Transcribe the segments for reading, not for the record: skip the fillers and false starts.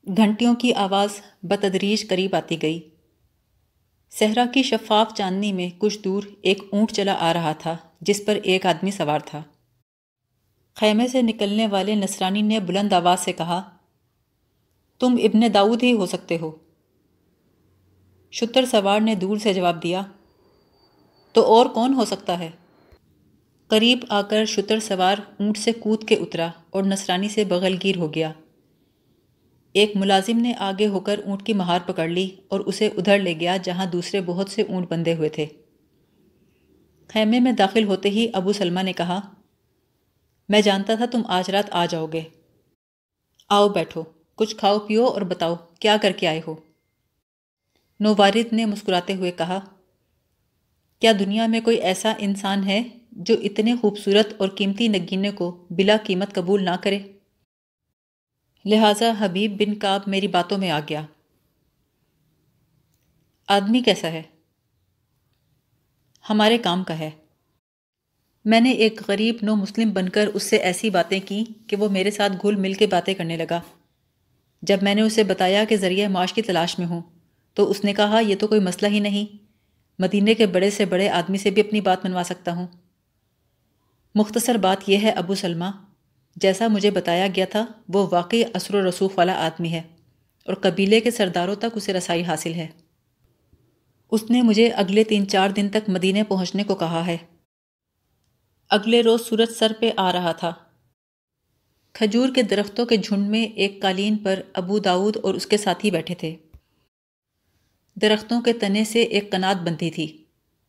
گھنٹیوں کی آواز بتدریج قریب آتی گئی۔ صحرا کی شفاف چاندنی میں کچھ دور ایک اونٹ چلا آ رہا تھا جس پر ایک آدمی سوار تھا۔ خیمے سے نکلنے والے نصرانی نے بلند آواز سے کہا، تم ابن داؤد ہی ہو سکتے ہو۔ شتر سوار نے دور سے جواب دیا، تو اور کون ہو سکتا ہے؟ قریب آ کر شتر سوار اونٹ سے کود کے اترا اور نصرانی سے بغل گیر ہو گیا۔ ایک ملازم نے آگے ہو کر اونٹ کی مہار پکڑ لی اور اسے ادھر لے گیا جہاں دوسرے بہت سے اونٹ بندھے ہوئے تھے۔ خیمے میں داخل ہوتے ہی ابو سلمہ نے کہا، میں جانتا تھا تم آج رات آ جاؤ گے۔ آؤ بیٹھو، کچھ کھاؤ پیو اور بتاؤ کیا کر کے آئے ہو؟ نووارد نے مسکراتے ہوئے کہا، کیا دنیا میں کوئی ایسا انسان ہے جو اتنے خوبصورت اور قیمتی نگینے کو بلا قیمت قبول نہ کرے؟ لہٰذا حبیب بن کعب میری باتوں میں آ گیا۔ آدمی کیسا ہے؟ ہمارے کام کا ہے۔ میں نے ایک غریب نو مسلم بن کر اس سے ایسی باتیں کی کہ وہ میرے ساتھ گھل مل کے باتیں کرنے لگا۔ جب میں نے اسے بتایا کہ ذریعہ معاش کی تلاش میں ہوں تو اس نے کہا، یہ تو کوئی مسئلہ ہی نہیں، مدینے کے بڑے سے بڑے آدمی سے بھی اپنی بات منوا سکتا ہوں۔ مختصر بات یہ ہے ابو سلمہ، جیسا مجھے بتایا گیا تھا وہ واقعی اثر و رسوخ والا آدمی ہے اور قبیلے کے سرداروں تک اسے رسائی حاصل ہے۔ اس نے مجھے اگلے 3-4 دن تک مدینے پہنچنے کو کہا ہے۔ اگلے روز سورج سر پہ آ رہا تھا۔ کھجور کے درختوں کے جھنڈ میں ایک قالین پر ابو داؤد اور اس کے ساتھی بیٹھے تھے۔ درختوں کے تنے سے ایک قنات بندھی تھی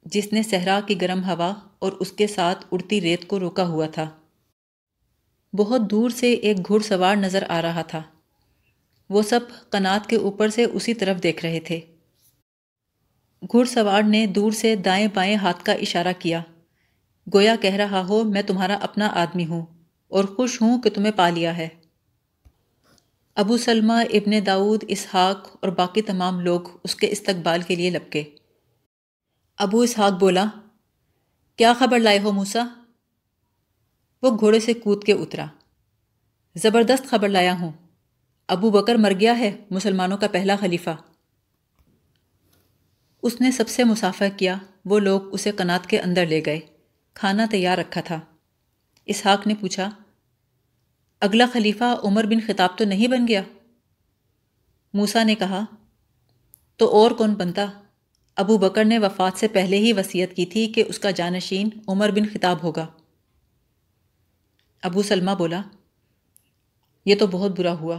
جس نے صحرا کی گرم ہوا اور اس کے ساتھ اڑتی ریت کو روکا ہوا تھا۔ بہت دور سے ایک گھڑ سوار نظر آ رہا تھا۔ وہ سب قنات کے اوپر سے اسی طرف دیکھ رہے تھے۔ گھڑ سوار نے دور سے دائیں بائیں ہاتھ کا اشارہ کیا، گویا کہہ رہا ہو میں تمہارا اپنا آدمی ہوں اور خوش ہوں کہ تمہیں پا لیا ہے۔ ابو سلمہ، ابن داؤد، اسحاق اور باقی تمام لوگ اس کے استقبال کے لیے لپکے۔ ابو اسحاق بولا، کیا خبر لائے ہو موسیٰ؟ وہ گھوڑے سے کود کے اترا، زبردست خبر لایا ہوں، ابو بکر مر گیا ہے، مسلمانوں کا پہلا خلیفہ۔ اس نے سب سے مصافحہ کیا۔ وہ لوگ اسے قنات کے اندر لے گئے۔ کھانا تیار رکھا تھا۔ اسحاق نے پوچھا، اگلا خلیفہ عمر بن خطاب تو نہیں بن گیا؟ موسیٰ نے کہا، تو اور کون بنتا؟ ابو بکر نے وفات سے پہلے ہی وصیت کی تھی کہ اس کا جانشین عمر بن خطاب ہوگا۔ ابو سلمہ بولا، یہ تو بہت برا ہوا،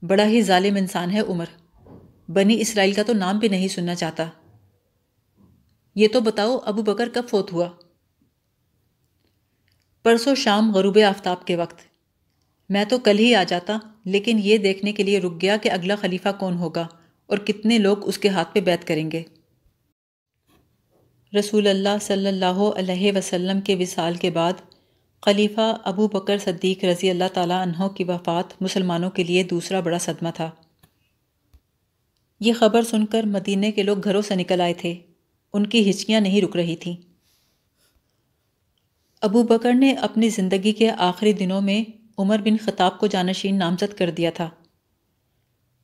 بڑا ہی ظالم انسان ہے عمر، بنی اسرائیل کا تو نام بھی نہیں سننا چاہتا۔ یہ تو بتاؤ ابو بکر کب فوت ہوا؟ پرسوں شام غروب آفتاب کے وقت۔ میں تو کل ہی آ جاتا، لیکن یہ دیکھنے کے لیے رک گیا کہ اگلا خلیفہ کون ہوگا اور کتنے لوگ اس کے ہاتھ پہ بیعت کریں گے۔ رسول اللہ صلی اللہ علیہ وسلم کے وصال کے بعد خلیفہ ابو بکر صدیق رضی اللہ تعالیٰ عنہ کی وفات مسلمانوں کے لیے دوسرا بڑا صدمہ تھا۔ یہ خبر سن کر مدینے کے لوگ گھروں سے نکل آئے تھے۔ ان کی ہچکیاں نہیں رک رہی تھیں۔ ابو بکر نے اپنی زندگی کے آخری دنوں میں عمر بن خطاب کو جانشین نامزد کر دیا تھا۔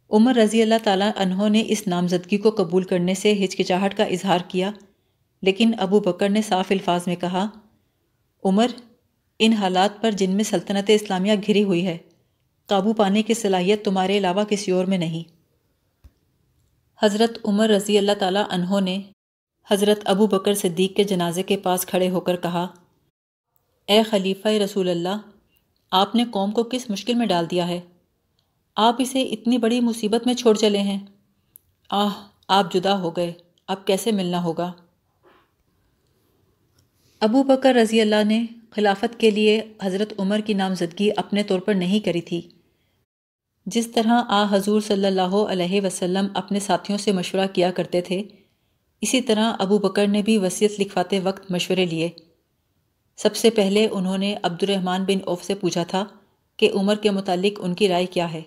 عمر رضی اللہ تعالیٰ عنہ نے اس نامزدگی کو قبول کرنے سے ہچکچاہٹ کا اظہار کیا، لیکن ابو بکر نے صاف الفاظ میں کہا، عمر، ان حالات پر جن میں سلطنت اسلامیہ گھری ہوئی ہے، قابو پانے کی صلاحیت تمہارے علاوہ کسی اور میں نہیں۔ حضرت عمر رضی اللہ تعالیٰ عنہ نے حضرت ابو بکر صدیق کے جنازے کے پاس کھڑے ہو کر کہا، اے خلیفہ رسول اللہ، آپ نے قوم کو کس مشکل میں ڈال دیا ہے؟ آپ اسے اتنی بڑی مصیبت میں چھوڑ چلے ہیں۔ آپ جدا ہو گئے، اب کیسے ملنا ہوگا؟ ابو بکر رضی اللہ نے خلافت کے لیے حضرت عمر کی نامزدگی اپنے طور پر نہیں کری تھی۔ جس طرح حضور صلی اللہ علیہ وسلم اپنے ساتھیوں سے مشورہ کیا کرتے تھے، اسی طرح ابو بکر نے بھی وصیت لکھواتے وقت مشورے لیے۔ سب سے پہلے انہوں نے عبد الرحمن بن عوف سے پوچھا تھا کہ عمر کے متعلق ان کی رائے کیا ہے۔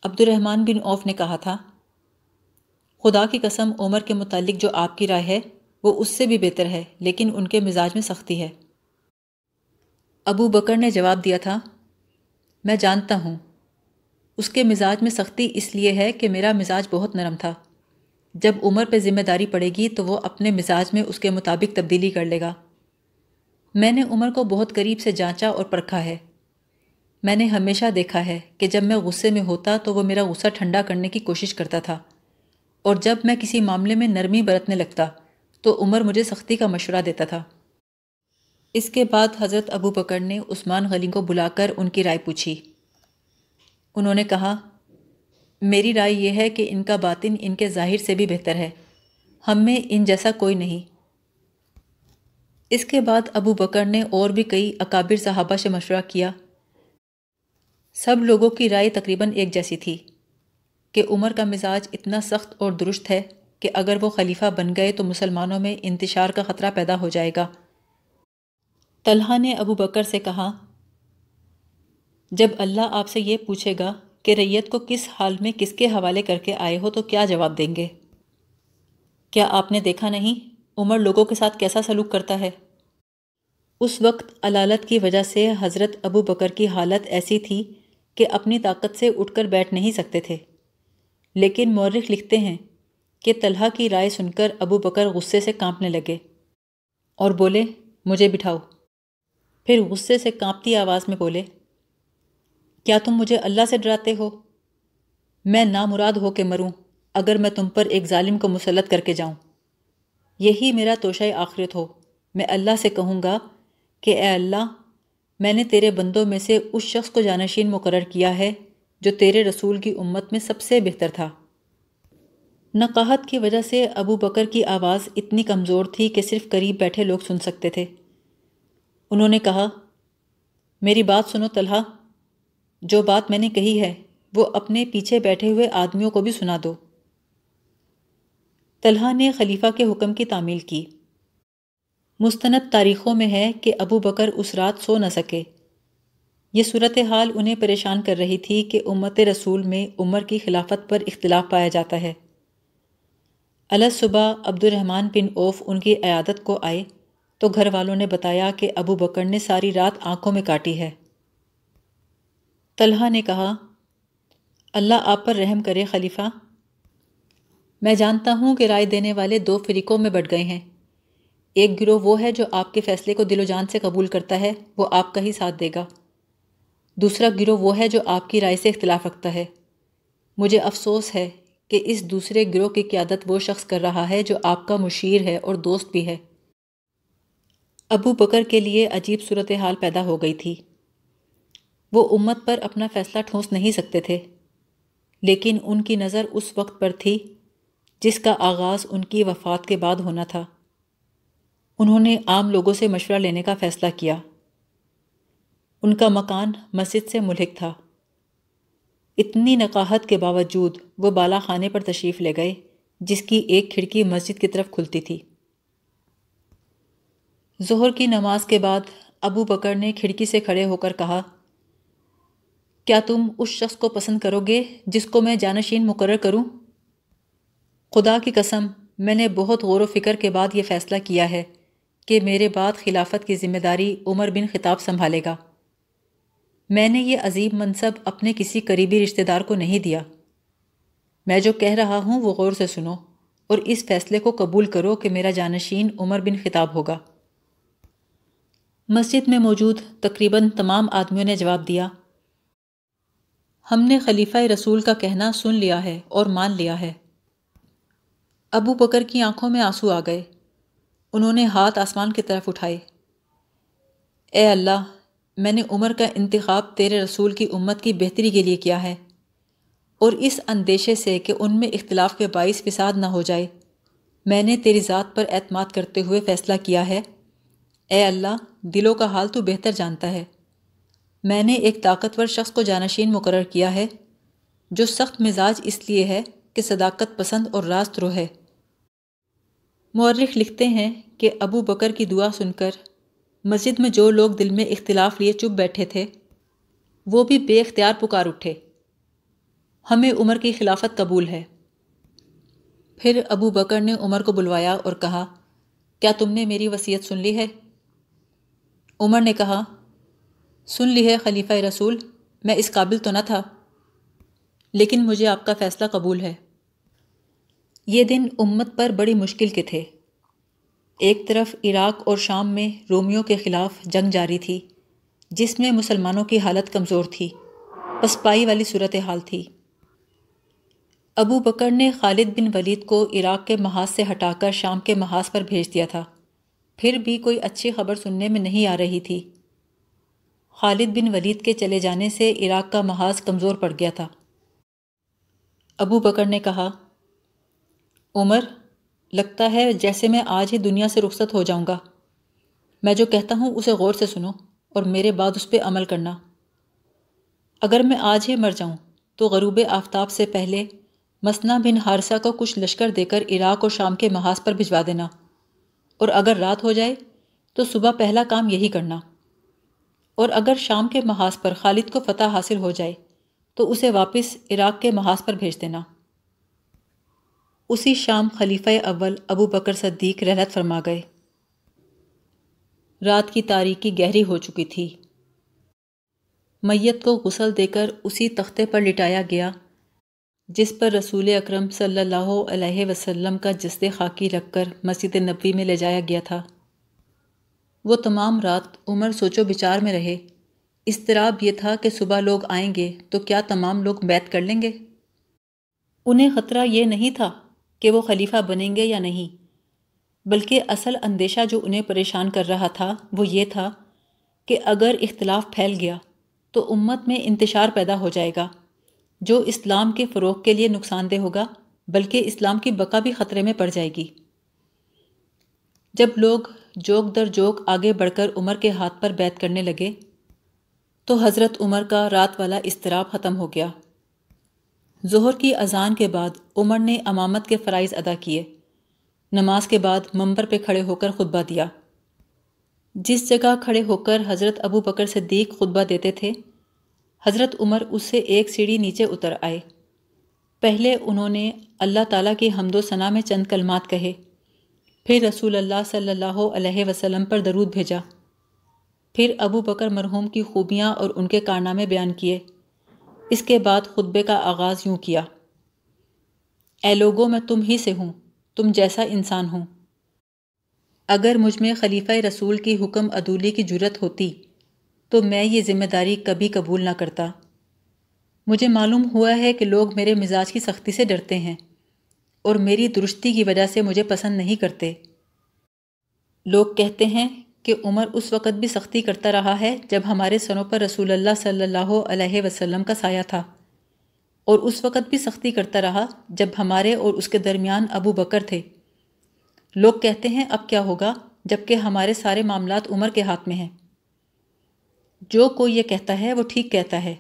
عبد الرحمن بن عوف نے کہا تھا، خدا کی قسم عمر کے متعلق جو آپ کی رائے ہے وہ اس سے بھی بہتر ہے، لیکن ان کے مزاج میں سختی ہے۔ ابو بکر نے جواب دیا تھا، میں جانتا ہوں، اس کے مزاج میں سختی اس لیے ہے کہ میرا مزاج بہت نرم تھا۔ جب عمر پہ ذمہ داری پڑے گی تو وہ اپنے مزاج میں اس کے مطابق تبدیلی کر لے گا۔ میں نے عمر کو بہت قریب سے جانچا اور پرکھا ہے۔ میں نے ہمیشہ دیکھا ہے کہ جب میں غصے میں ہوتا تو وہ میرا غصہ ٹھنڈا کرنے کی کوشش کرتا تھا، اور جب میں کسی معاملے میں نرمی برتنے لگتا تو عمر مجھے سختی کا مشورہ دیتا تھا۔ اس کے بعد حضرت ابو بکر نے عثمان غنی کو بلا کر ان کی رائے پوچھی۔ انہوں نے کہا، میری رائے یہ ہے کہ ان کا باطن ان کے ظاہر سے بھی بہتر ہے، ہم میں ان جیسا کوئی نہیں۔ اس کے بعد ابو بکر نے اور بھی کئی اکابر صحابہ سے مشورہ کیا۔ سب لوگوں کی رائے تقریباً ایک جیسی تھی کہ عمر کا مزاج اتنا سخت اور درست ہے کہ اگر وہ خلیفہ بن گئے تو مسلمانوں میں انتشار کا خطرہ پیدا ہو جائے گا۔ طلحہ نے ابو بکر سے کہا، جب اللہ آپ سے یہ پوچھے گا کہ ریت کو کس حال میں کس کے حوالے کر کے آئے ہو تو کیا جواب دیں گے؟ کیا آپ نے دیکھا نہیں عمر لوگوں کے ساتھ کیسا سلوک کرتا ہے؟ اس وقت علالت کی وجہ سے حضرت ابو بکر کی حالت ایسی تھی کہ اپنی طاقت سے اٹھ کر بیٹھ نہیں سکتے تھے، لیکن مورخ لکھتے ہیں کہ طلحہ کی رائے سن کر ابو بکر غصے سے کانپنے لگے اور بولے، مجھے بٹھاؤ۔ پھر غصے سے کانپتی آواز میں بولے، کیا تم مجھے اللہ سے ڈراتے ہو؟ میں نامراد ہو کے مروں اگر میں تم پر ایک ظالم کو مسلط کر کے جاؤں۔ یہی میرا توشہ آخرت ہو، میں اللہ سے کہوں گا کہ اے اللہ، میں نے تیرے بندوں میں سے اس شخص کو جانشین مقرر کیا ہے جو تیرے رسول کی امت میں سب سے بہتر تھا۔ نقاہت کی وجہ سے ابو بکر کی آواز اتنی کمزور تھی کہ صرف قریب بیٹھے لوگ سن سکتے تھے۔ انہوں نے کہا، میری بات سنو طلحہ، جو بات میں نے کہی ہے وہ اپنے پیچھے بیٹھے ہوئے آدمیوں کو بھی سنا دو۔ طلحہ نے خلیفہ کے حکم کی تعمیل کی۔ مستند تاریخوں میں ہے کہ ابو بکر اس رات سو نہ سکے۔ یہ صورتحال انہیں پریشان کر رہی تھی کہ امت رسول میں عمر کی خلافت پر اختلاف پایا جاتا ہے۔ صبح عبد الرحمن بن عوف ان کی عیادت کو آئے تو گھر والوں نے بتایا کہ ابو بکر نے ساری رات آنکھوں میں کاٹی ہے۔ طلحہ نے کہا، اللہ آپ پر رحم کرے خلیفہ، میں جانتا ہوں کہ رائے دینے والے دو فریقوں میں بٹ گئے ہیں۔ ایک گروہ وہ ہے جو آپ کے فیصلے کو دل و جان سے قبول کرتا ہے، وہ آپ کا ہی ساتھ دے گا۔ دوسرا گروہ وہ ہے جو آپ کی رائے سے اختلاف رکھتا ہے۔ مجھے افسوس ہے کہ اس دوسرے گروہ کی قیادت وہ شخص کر رہا ہے جو آپ کا مشیر ہے اور دوست بھی ہے۔ ابو بکر کے لیے عجیب صورتحال پیدا ہو گئی تھی۔ وہ امت پر اپنا فیصلہ ٹھونس نہیں سکتے تھے، لیکن ان کی نظر اس وقت پر تھی جس کا آغاز ان کی وفات کے بعد ہونا تھا۔ انہوں نے عام لوگوں سے مشورہ لینے کا فیصلہ کیا۔ ان کا مکان مسجد سے ملحق تھا۔ اتنی نقاہت کے باوجود وہ بالا خانے پر تشریف لے گئے جس کی ایک کھڑکی مسجد کی طرف کھلتی تھی۔ ظہر کی نماز کے بعد ابو بکر نے کھڑکی سے کھڑے ہو کر کہا، کیا تم اس شخص کو پسند کرو گے جس کو میں جانشین مقرر کروں؟ خدا کی قسم، میں نے بہت غور و فکر کے بعد یہ فیصلہ کیا ہے کہ میرے بعد خلافت کی ذمہ داری عمر بن خطاب سنبھالے گا۔ میں نے یہ عظیم منصب اپنے کسی قریبی رشتہ دار کو نہیں دیا۔ میں جو کہہ رہا ہوں وہ غور سے سنو اور اس فیصلے کو قبول کرو کہ میرا جانشین عمر بن خطاب ہوگا۔ مسجد میں موجود تقریباً تمام آدمیوں نے جواب دیا، ہم نے خلیفہ رسول کا کہنا سن لیا ہے اور مان لیا ہے۔ ابو بکر کی آنکھوں میں آنسو آ گئے۔ انہوں نے ہاتھ آسمان کی طرف اٹھائے، اے اللہ، میں نے عمر کا انتخاب تیرے رسول کی امت کی بہتری کے لیے کیا ہے، اور اس اندیشے سے کہ ان میں اختلاف کے باعث فساد نہ ہو جائے میں نے تیری ذات پر اعتماد کرتے ہوئے فیصلہ کیا ہے۔ اے اللہ، دلوں کا حال تو بہتر جانتا ہے۔ میں نے ایک طاقتور شخص کو جانشین مقرر کیا ہے جو سخت مزاج اس لیے ہے کہ صداقت پسند اور راست رو ہے۔ مورخ لکھتے ہیں کہ ابو بکر کی دعا سن کر مسجد میں جو لوگ دل میں اختلاف لیے چپ بیٹھے تھے وہ بھی بے اختیار پکار اٹھے، ہمیں عمر کی خلافت قبول ہے۔ پھر ابو بکر نے عمر کو بلوایا اور کہا، کیا تم نے میری وصیت سن لی ہے؟ عمر نے کہا، سن لی ہے خلیفہ رسول، میں اس قابل تو نہ تھا۔ لیکن مجھے آپ کا فیصلہ قبول ہے۔ یہ دن امت پر بڑی مشکل کے تھے۔ ایک طرف عراق اور شام میں رومیوں کے خلاف جنگ جاری تھی، جس میں مسلمانوں کی حالت کمزور تھی، پسپائی والی صورتحال تھی۔ ابو بکر نے خالد بن ولید کو عراق کے محاذ سے ہٹا کر شام کے محاذ پر بھیج دیا تھا، پھر بھی کوئی اچھی خبر سننے میں نہیں آ رہی تھی۔ خالد بن ولید کے چلے جانے سے عراق کا محاذ کمزور پڑ گیا تھا۔ ابو بکر نے کہا، عمر، لگتا ہے جیسے میں آج ہی دنیا سے رخصت ہو جاؤں گا۔ میں جو کہتا ہوں اسے غور سے سنو اور میرے بعد اس پہ عمل کرنا۔ اگر میں آج ہی مر جاؤں تو غروب آفتاب سے پہلے مسنہ بن حارثہ کو کچھ لشکر دے کر عراق اور شام کے محاذ پر بھجوا دینا، اور اگر رات ہو جائے تو صبح پہلا کام یہی کرنا، اور اگر شام کے محاذ پر خالد کو فتح حاصل ہو جائے تو اسے واپس عراق کے محاذ پر بھیج دینا۔ اسی شام خلیفہ اول ابو بکر صدیق رحلت فرما گئے۔ رات کی تاریکی گہری ہو چکی تھی۔ میت کو غسل دے کر اسی تختے پر لٹایا گیا جس پر رسول اکرم صلی اللہ علیہ وسلم کا جسد خاکی رکھ کر مسجد نبوی میں لے جایا گیا تھا۔ وہ تمام رات عمر سوچو بچار میں رہے۔ اضطراب یہ تھا کہ صبح لوگ آئیں گے تو کیا تمام لوگ بیعت کر لیں گے؟ انہیں خطرہ یہ نہیں تھا کہ وہ خلیفہ بنیں گے یا نہیں، بلکہ اصل اندیشہ جو انہیں پریشان کر رہا تھا وہ یہ تھا کہ اگر اختلاف پھیل گیا تو امت میں انتشار پیدا ہو جائے گا، جو اسلام کے فروغ کے لیے نقصان دہ ہوگا، بلکہ اسلام کی بقا بھی خطرے میں پڑ جائے گی۔ جب لوگ جوک در جوک آگے بڑھ کر عمر کے ہاتھ پر بیعت کرنے لگے تو حضرت عمر کا رات والا اضطراب ختم ہو گیا۔ ظہر کی اذان کے بعد عمر نے امامت کے فرائض ادا کیے۔ نماز کے بعد منبر پہ کھڑے ہو کر خطبہ دیا۔ جس جگہ کھڑے ہو کر حضرت ابو بکر صدیق خطبہ دیتے تھے، حضرت عمر اس سے ایک سیڑھی نیچے اتر آئے۔ پہلے انہوں نے اللہ تعالیٰ کی حمد و ثنا میں چند کلمات کہے، پھر رسول اللہ صلی اللہ علیہ وسلم پر درود بھیجا، پھر ابو بکر مرحوم کی خوبیاں اور ان کے کارنامے بیان کیے۔ اس کے بعد خطبے کا آغاز یوں کیا، اے لوگو، میں تم ہی سے ہوں، تم جیسا انسان ہوں۔ اگر مجھ میں خلیفہ رسول کی حکم عدولی کی جرت ہوتی تو میں یہ ذمہ داری کبھی قبول نہ کرتا۔ مجھے معلوم ہوا ہے کہ لوگ میرے مزاج کی سختی سے ڈرتے ہیں اور میری درستی کی وجہ سے مجھے پسند نہیں کرتے۔ لوگ کہتے ہیں کہ عمر اس وقت بھی سختی کرتا رہا ہے جب ہمارے سروں پر رسول اللہ صلی اللہ علیہ وسلم کا سایہ تھا، اور اس وقت بھی سختی کرتا رہا جب ہمارے اور اس کے درمیان ابو بکر تھے۔ لوگ کہتے ہیں اب کیا ہوگا جبکہ ہمارے سارے معاملات عمر کے ہاتھ میں ہیں۔ جو کوئی یہ کہتا ہے وہ ٹھیک کہتا ہے۔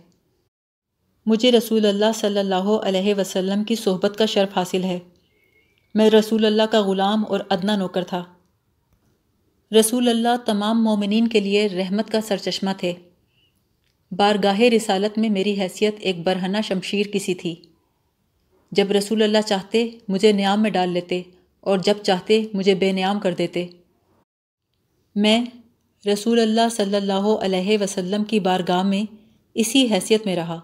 مجھے رسول اللہ صلی اللہ علیہ وسلم کی صحبت کا شرف حاصل ہے۔ میں رسول اللہ کا غلام اور ادنیٰ نوکر تھا۔ رسول اللہ تمام مومنین کے لیے رحمت کا سرچشمہ تھے۔ بارگاہ رسالت میں میری حیثیت ایک برہنہ شمشیر کی سی تھی۔ جب رسول اللہ چاہتے مجھے نیام میں ڈال لیتے اور جب چاہتے مجھے بے نیام کر دیتے۔ میں رسول اللہ صلی اللہ علیہ وسلم کی بارگاہ میں اسی حیثیت میں رہا،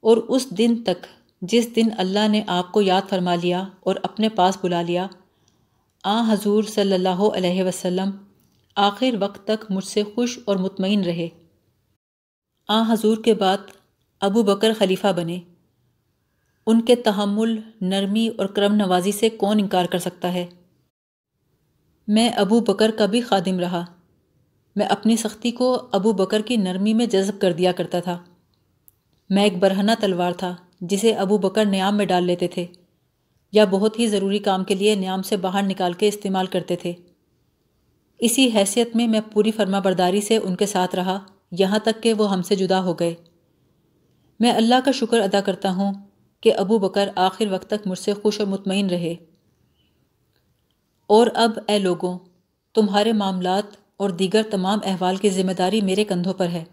اور اس دن تک جس دن اللہ نے آپ کو یاد فرما لیا اور اپنے پاس بلا لیا، حضور صلی اللہ علیہ وسلم آخر وقت تک مجھ سے خوش اور مطمئن رہے۔ حضور کے بعد ابو بکر خلیفہ بنے۔ ان کے تحمل، نرمی اور کرم نوازی سے کون انکار کر سکتا ہے؟ میں ابو بکر کا بھی خادم رہا۔ میں اپنی سختی کو ابو بکر کی نرمی میں جذب کر دیا کرتا تھا۔ میں ایک برہنہ تلوار تھا جسے ابو بکر نیام میں ڈال لیتے تھے، یا بہت ہی ضروری کام کے لیے نیام سے باہر نکال کے استعمال کرتے تھے۔ اسی حیثیت میں میں پوری فرما برداری سے ان کے ساتھ رہا، یہاں تک کہ وہ ہم سے جدا ہو گئے۔ میں اللہ کا شکر ادا کرتا ہوں کہ ابو بکر آخر وقت تک مجھ سے خوش اور مطمئن رہے۔ اور اب اے لوگوں، تمہارے معاملات اور دیگر تمام احوال کی ذمہ داری میرے کندھوں پر ہے۔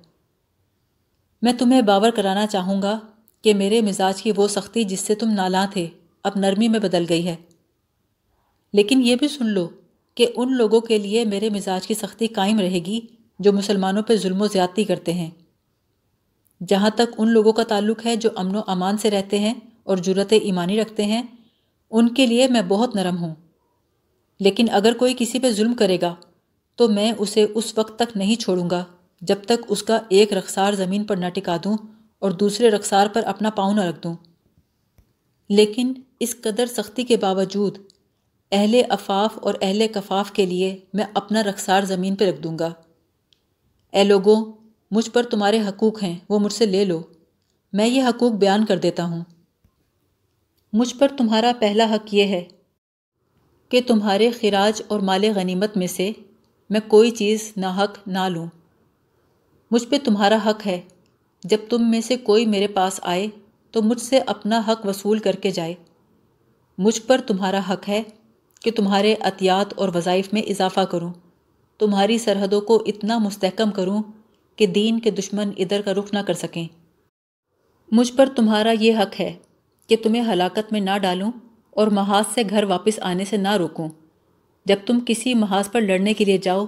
میں تمہیں باور کرانا چاہوں گا کہ میرے مزاج کی وہ سختی جس سے تم نالاں تھے اب نرمی میں بدل گئی ہے۔ لیکن یہ بھی سن لو کہ ان لوگوں کے لیے میرے مزاج کی سختی قائم رہے گی جو مسلمانوں پہ ظلم و زیادتی کرتے ہیں۔ جہاں تک ان لوگوں کا تعلق ہے جو امن و امان سے رہتے ہیں اور جرأت ایمانی رکھتے ہیں، ان کے لیے میں بہت نرم ہوں، لیکن اگر کوئی کسی پہ ظلم کرے گا تو میں اسے اس وقت تک نہیں چھوڑوں گا جب تک اس کا ایک رخسار زمین پر نہ ٹکا دوں اور دوسرے رخسار پر اپنا پاؤں نہ رکھ دوں۔ لیکن اس قدر سختی کے باوجود اہل عفاف اور اہل کفاف کے لیے میں اپنا رخسار زمین پہ رکھ دوں گا۔ اے لوگوں، مجھ پر تمہارے حقوق ہیں، وہ مجھ سے لے لو، میں یہ حقوق بیان کر دیتا ہوں۔ مجھ پر تمہارا پہلا حق یہ ہے کہ تمہارے خراج اور مال غنیمت میں سے میں کوئی چیز ناحق نہ لوں۔ مجھ پہ تمہارا حق ہے جب تم میں سے کوئی میرے پاس آئے تو مجھ سے اپنا حق وصول کر کے جائے۔ مجھ پر تمہارا حق ہے کہ تمہارے عطیات اور وظائف میں اضافہ کروں، تمہاری سرحدوں کو اتنا مستحکم کروں کہ دین کے دشمن ادھر کا رخ نہ کر سکیں۔ مجھ پر تمہارا یہ حق ہے کہ تمہیں ہلاکت میں نہ ڈالوں اور محاذ سے گھر واپس آنے سے نہ روکوں۔ جب تم کسی محاذ پر لڑنے کے لیے جاؤ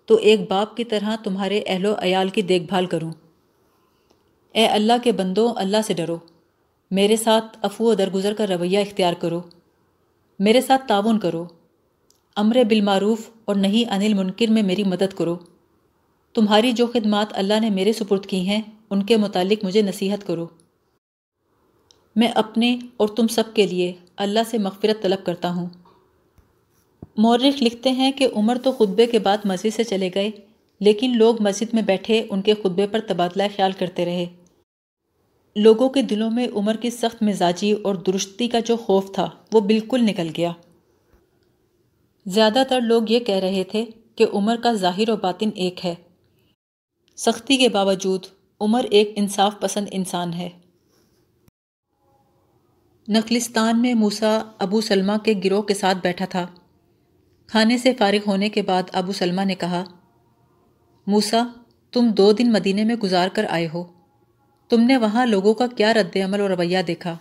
تو ایک باپ کی طرح تمہارے اہل و عیال کی دیکھ بھال کروں۔ اے اللہ کے بندوں، اللہ سے ڈرو، میرے ساتھ عفو و درگزر کا رویہ اختیار کرو، میرے ساتھ تعاون کرو، امر بالمعروف اور نہی عن المنکر میں میری مدد کرو۔ تمہاری جو خدمات اللہ نے میرے سپرد کی ہیں ان کے متعلق مجھے نصیحت کرو۔ میں اپنے اور تم سب کے لیے اللہ سے مغفرت طلب کرتا ہوں۔ مورخ لکھتے ہیں کہ عمر تو خطبے کے بعد مسجد سے چلے گئے، لیکن لوگ مسجد میں بیٹھے ان کے خطبے پر تبادلہ خیال کرتے رہے۔ لوگوں کے دلوں میں عمر کی سخت مزاجی اور درستی کا جو خوف تھا وہ بالکل نکل گیا۔ زیادہ تر لوگ یہ کہہ رہے تھے کہ عمر کا ظاہر و باطن ایک ہے۔ سختی کے باوجود عمر ایک انصاف پسند انسان ہے۔ نخلستان میں موسیٰ ابو سلمہ کے گروہ کے ساتھ بیٹھا تھا۔ کھانے سے فارغ ہونے کے بعد ابو سلمہ نے کہا، موسیٰ، تم 2 دن مدینے میں گزار کر آئے ہو، تم نے وہاں لوگوں کا کیا رد عمل اور رویہ دیکھا؟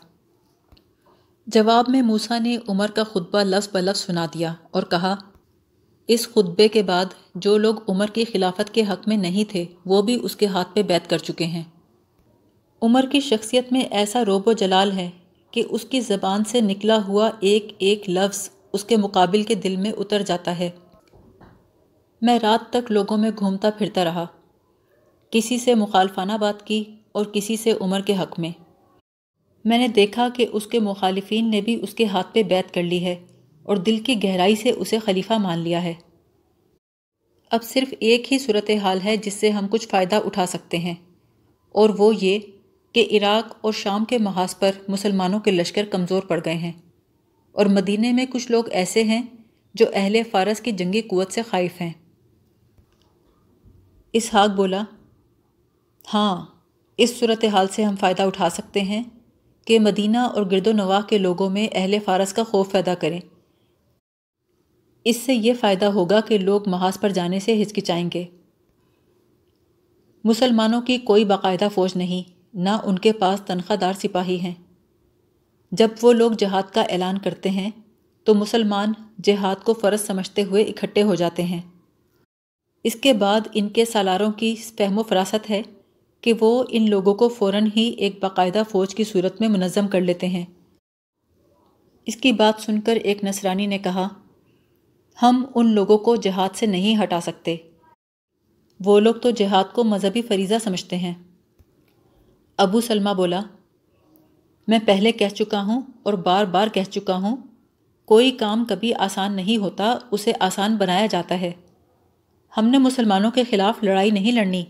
جواب میں موسیٰ نے عمر کا خطبہ لفظ بلفظ سنا دیا اور کہا، اس خطبے کے بعد جو لوگ عمر کی خلافت کے حق میں نہیں تھے وہ بھی اس کے ہاتھ پہ بیعت کر چکے ہیں۔ عمر کی شخصیت میں ایسا روب و جلال ہے کہ اس کی زبان سے نکلا ہوا ایک ایک لفظ اس کے مقابل کے دل میں اتر جاتا ہے۔ میں رات تک لوگوں میں گھومتا پھرتا رہا، کسی سے مخالفانہ بات کی اور کسی سے عمر کے حق میں۔ میں نے دیکھا کہ اس کے مخالفین نے بھی اس کے ہاتھ پہ بیعت کر لی ہے اور دل کی گہرائی سے اسے خلیفہ مان لیا ہے۔ اب صرف ایک ہی صورتحال ہے جس سے ہم کچھ فائدہ اٹھا سکتے ہیں، اور وہ یہ کہ عراق اور شام کے محاذ پر مسلمانوں کے لشکر کمزور پڑ گئے ہیں، اور مدینے میں کچھ لوگ ایسے ہیں جو اہل فارس کی جنگی قوت سے خائف ہیں۔ اسحاق بولا، ہاں، اس صورتحال سے ہم فائدہ اٹھا سکتے ہیں کہ مدینہ اور گرد و نواح کے لوگوں میں اہل فارس کا خوف پیدا کریں۔ اس سے یہ فائدہ ہوگا کہ لوگ محاذ پر جانے سے ہچکچائیں گے۔ مسلمانوں کی کوئی باقاعدہ فوج نہیں، نہ ان کے پاس تنخواہ دار سپاہی ہیں۔ جب وہ لوگ جہاد کا اعلان کرتے ہیں تو مسلمان جہاد کو فرض سمجھتے ہوئے اکٹھے ہو جاتے ہیں۔ اس کے بعد ان کے سالاروں کی فہم و فراست ہے کہ وہ ان لوگوں کو فوراً ہی ایک باقاعدہ فوج کی صورت میں منظم کر لیتے ہیں۔ اس کی بات سن کر ایک نصرانی نے کہا، ہم ان لوگوں کو جہاد سے نہیں ہٹا سکتے، وہ لوگ تو جہاد کو مذہبی فریضہ سمجھتے ہیں۔ ابو سلمہ بولا، میں پہلے کہہ چکا ہوں اور بار بار کہہ چکا ہوں، کوئی کام کبھی آسان نہیں ہوتا، اسے آسان بنایا جاتا ہے۔ ہم نے مسلمانوں کے خلاف لڑائی نہیں لڑنی،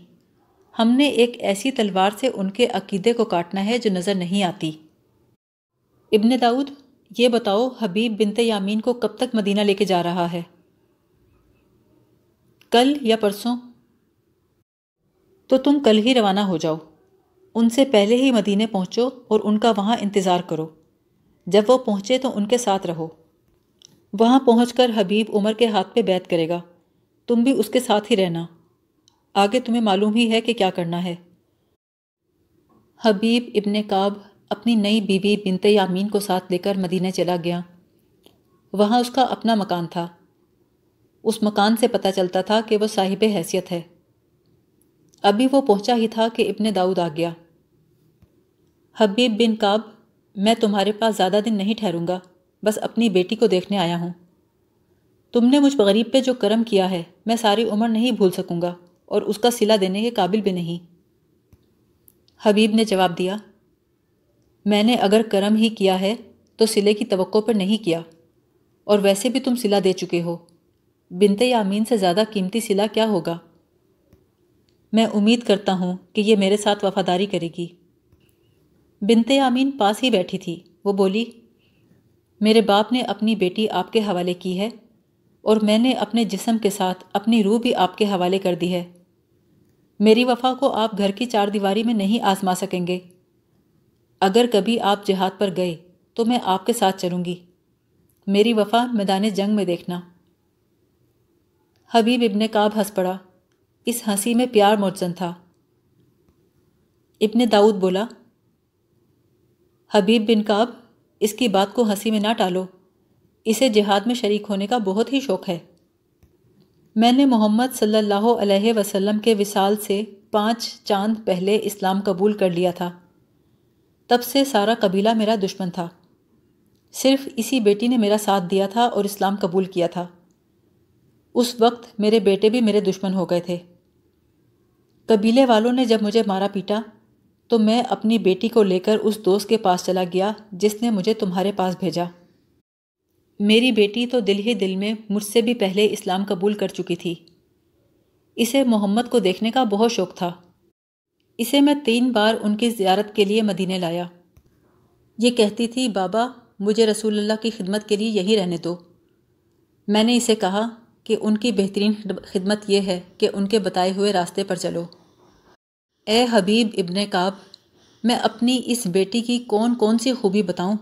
ہم نے ایک ایسی تلوار سے ان کے عقیدے کو کاٹنا ہے جو نظر نہیں آتی۔ ابن داؤد، یہ بتاؤ حبیب بنت یامین کو کب تک مدینہ لے کے جا رہا ہے؟ کل یا پرسوں؟ تو تم کل ہی روانہ ہو جاؤ، ان سے پہلے ہی مدینے پہنچو اور ان کا وہاں انتظار کرو۔ جب وہ پہنچے تو ان کے ساتھ رہو۔ وہاں پہنچ کر حبیب عمر کے ہاتھ پہ بیعت کرے گا، تم بھی اس کے ساتھ ہی رہنا، آگے تمہیں معلوم ہی ہے کہ کیا کرنا ہے۔ حبیب ابن کعب اپنی نئی بیوی بنت یامین کو ساتھ لے کر مدینے چلا گیا۔ وہاں اس کا اپنا مکان تھا۔ اس مکان سے پتہ چلتا تھا کہ وہ صاحب حیثیت ہے۔ ابھی وہ پہنچا ہی تھا کہ ابن داؤد آ گیا۔ حبیب بن کعب، میں تمہارے پاس زیادہ دن نہیں ٹھہروں گا، بس اپنی بیٹی کو دیکھنے آیا ہوں۔ تم نے مجھ غریب پہ جو کرم کیا ہے میں ساری عمر نہیں بھول سکوں گا، اور اس کا صلہ دینے کے قابل بھی نہیں۔ حبیب نے جواب دیا، میں نے اگر کرم ہی کیا ہے تو صلے کی توقع پر نہیں کیا، اور ویسے بھی تم صلہ دے چکے ہو۔ بنت یامین سے زیادہ قیمتی صلہ کیا ہوگا؟ میں امید کرتا ہوں کہ یہ میرے ساتھ وفاداری کرے گی۔ بنت یامین پاس ہی بیٹھی تھی، وہ بولی، میرے باپ نے اپنی بیٹی آپ کے حوالے کی ہے، اور میں نے اپنے جسم کے ساتھ اپنی روح بھی آپ کے حوالے کر دی ہے۔ میری وفا کو آپ گھر کی چار دیواری میں نہیں آزما سکیں گے۔ اگر کبھی آپ جہاد پر گئے تو میں آپ کے ساتھ چلوں گی۔ میری وفا میدان جنگ میں دیکھنا۔ حبیب ابن کعب ہنس پڑا، اس ہنسی میں پیار مرجن تھا۔ ابن داؤد بولا، حبیب بن کعب، اس کی بات کو ہنسی میں نہ ٹالو، اسے جہاد میں شریک ہونے کا بہت ہی شوق ہے۔ میں نے محمد صلی اللہ علیہ وسلم کے وصال سے 5 چاند پہلے اسلام قبول کر لیا تھا۔ تب سے سارا قبیلہ میرا دشمن تھا، صرف اسی بیٹی نے میرا ساتھ دیا تھا اور اسلام قبول کیا تھا۔ اس وقت میرے بیٹے بھی میرے دشمن ہو گئے تھے۔ قبیلے والوں نے جب مجھے مارا پیٹا تو میں اپنی بیٹی کو لے کر اس دوست کے پاس چلا گیا جس نے مجھے تمہارے پاس بھیجا۔ میری بیٹی تو دل ہی دل میں مجھ سے بھی پہلے اسلام قبول کر چکی تھی۔ اسے محمد کو دیکھنے کا بہت شوق تھا۔ اسے میں 3 بار ان کی زیارت کے لیے مدینے لایا۔ یہ کہتی تھی، بابا مجھے رسول اللہ کی خدمت کے لیے یہی رہنے دو۔ میں نے اسے کہا کہ ان کی بہترین خدمت یہ ہے کہ ان کے بتائے ہوئے راستے پر چلو۔ اے حبیب ابن کعب، میں اپنی اس بیٹی کی کون کون سی خوبی بتاؤں؟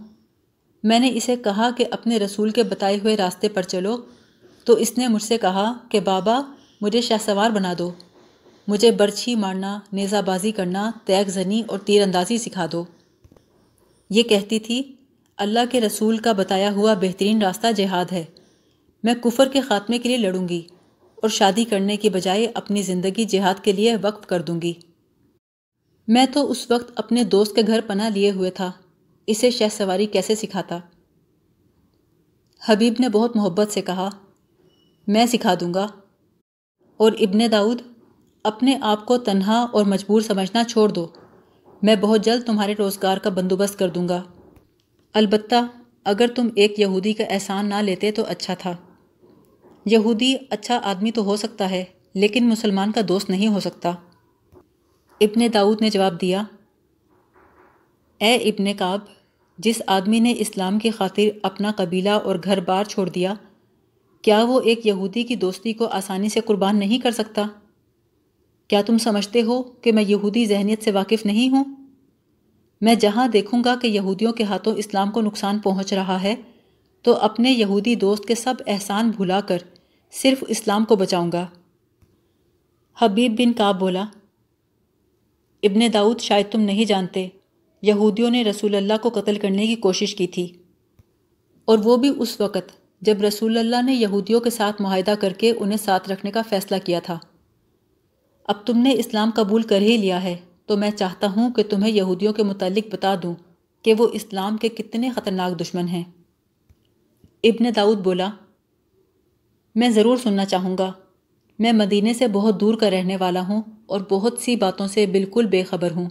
میں نے اسے کہا کہ اپنے رسول کے بتائے ہوئے راستے پر چلو تو اس نے مجھ سے کہا کہ بابا مجھے شاہ سوار بنا دو، مجھے برچھی مارنا، نیزہ بازی کرنا، تیغ زنی اور تیر اندازی سکھا دو۔ یہ کہتی تھی، اللہ کے رسول کا بتایا ہوا بہترین راستہ جہاد ہے، میں کفر کے خاتمے کے لیے لڑوں گی اور شادی کرنے کی بجائے اپنی زندگی جہاد کے لیے وقف کر دوں گی۔ میں تو اس وقت اپنے دوست کے گھر پناہ لیے ہوئے تھا، اسے شہ سواری کیسے سکھاتا؟ حبیب نے بہت محبت سے کہا، میں سکھا دوں گا۔ اور ابن داؤد، اپنے آپ کو تنہا اور مجبور سمجھنا چھوڑ دو، میں بہت جلد تمہارے روزگار کا بندوبست کر دوں گا۔ البتہ اگر تم ایک یہودی کا احسان نہ لیتے تو اچھا تھا۔ یہودی اچھا آدمی تو ہو سکتا ہے لیکن مسلمان کا دوست نہیں ہو سکتا۔ ابن داؤد نے جواب دیا، اے ابن کعب، جس آدمی نے اسلام کی خاطر اپنا قبیلہ اور گھر بار چھوڑ دیا، کیا وہ ایک یہودی کی دوستی کو آسانی سے قربان نہیں کر سکتا؟ کیا تم سمجھتے ہو کہ میں یہودی ذہنیت سے واقف نہیں ہوں؟ میں جہاں دیکھوں گا کہ یہودیوں کے ہاتھوں اسلام کو نقصان پہنچ رہا ہے تو اپنے یہودی دوست کے سب احسان بھلا کر صرف اسلام کو بچاؤں گا۔ حبیب بن کعب بولا، ابن داؤد، شاید تم نہیں جانتے، یہودیوں نے رسول اللہ کو قتل کرنے کی کوشش کی تھی، اور وہ بھی اس وقت جب رسول اللہ نے یہودیوں کے ساتھ معاہدہ کر کے انہیں ساتھ رکھنے کا فیصلہ کیا تھا۔ اب تم نے اسلام قبول کر ہی لیا ہے تو میں چاہتا ہوں کہ تمہیں یہودیوں کے متعلق بتا دوں کہ وہ اسلام کے کتنے خطرناک دشمن ہیں۔ ابن داؤد بولا، میں ضرور سننا چاہوں گا، میں مدینے سے بہت دور کا رہنے والا ہوں اور بہت سی باتوں سے بالکل بے خبر ہوں۔